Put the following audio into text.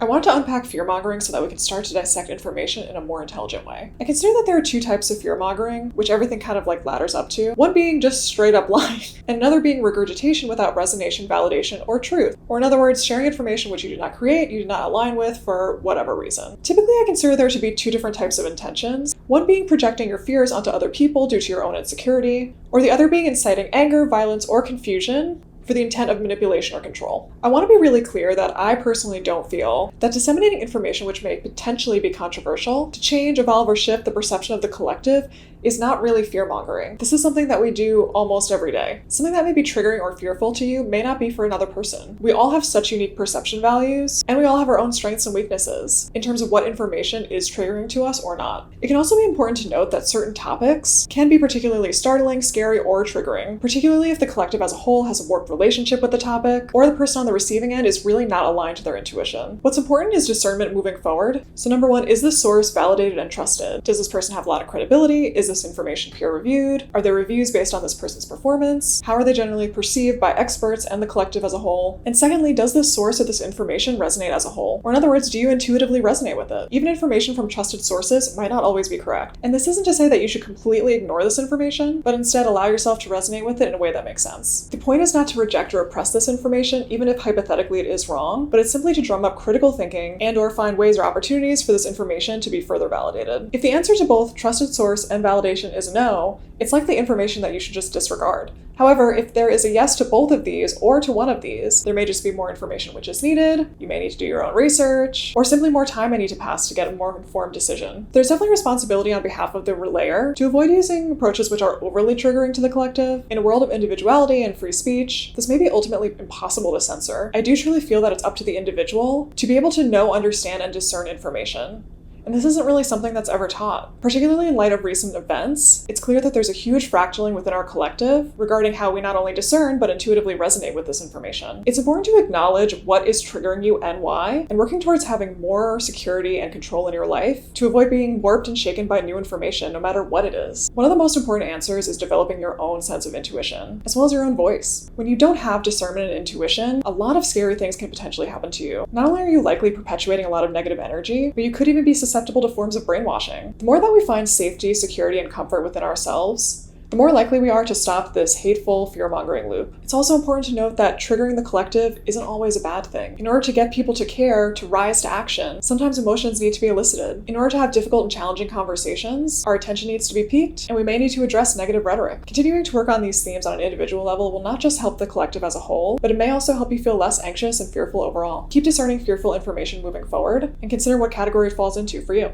I want to unpack fear-mongering so that we can start to dissect information in a more intelligent way. I consider that there are two types of fear-mongering, which everything kind of like ladders up to. One being just straight up lying, and another being regurgitation without resonation, validation, or truth. Or in other words, sharing information which you did not create, you did not align with for whatever reason. Typically, I consider there to be two different types of intentions. One being projecting your fears onto other people due to your own insecurity, or the other being inciting anger, violence, or confusion for the intent of manipulation or control. I want to be really clear that I personally don't feel that disseminating information which may potentially be controversial to change, evolve, or shift the perception of the collective is not really fear-mongering. This is something that we do almost every day. Something that may be triggering or fearful to you may not be for another person. We all have such unique perception values, and we all have our own strengths and weaknesses in terms of what information is triggering to us or not. It can also be important to note that certain topics can be particularly startling, scary, or triggering, particularly if the collective as a whole has a warped relationship with the topic, or the person on the receiving end is really not aligned to their intuition. What's important is discernment moving forward. So number one, is this source validated and trusted? Does this person have a lot of credibility? Is this information peer-reviewed? Are there reviews based on this person's performance? How are they generally perceived by experts and the collective as a whole? And secondly, does this source of this information resonate as a whole? Or in other words, do you intuitively resonate with it? Even information from trusted sources might not always be correct. And this isn't to say that you should completely ignore this information, but instead allow yourself to resonate with it in a way that makes sense. The point is not to reject or oppress this information, even if hypothetically it is wrong, but it's simply to drum up critical thinking and or find ways or opportunities for this information to be further validated. If the answer to both trusted source and validation is no, it's likely information that you should just disregard. However, if there is a yes to both of these or to one of these, there may just be more information which is needed, you may need to do your own research, or simply more time may need to pass to get a more informed decision. There's definitely responsibility on behalf of the relayer to avoid using approaches which are overly triggering to the collective. In a world of individuality and free speech, this may be ultimately impossible to censor. I do truly feel that it's up to the individual to be able to know, understand, and discern information. And this isn't really something that's ever taught. Particularly in light of recent events, it's clear that there's a huge fractaling within our collective regarding how we not only discern, but intuitively resonate with this information. It's important to acknowledge what is triggering you and why, and working towards having more security and control in your life to avoid being warped and shaken by new information, no matter what it is. One of the most important answers is developing your own sense of intuition, as well as your own voice. When you don't have discernment and intuition, a lot of scary things can potentially happen to you. Not only are you likely perpetuating a lot of negative energy, but you could even be susceptible to forms of brainwashing. The more that we find safety, security, and comfort within ourselves, the more likely we are to stop this hateful, fear-mongering loop. It's also important to note that triggering the collective isn't always a bad thing. In order to get people to care, to rise to action, sometimes emotions need to be elicited. In order to have difficult and challenging conversations, our attention needs to be piqued, and we may need to address negative rhetoric. Continuing to work on these themes on an individual level will not just help the collective as a whole, but it may also help you feel less anxious and fearful overall. Keep discerning fearful information moving forward, and consider what category it falls into for you.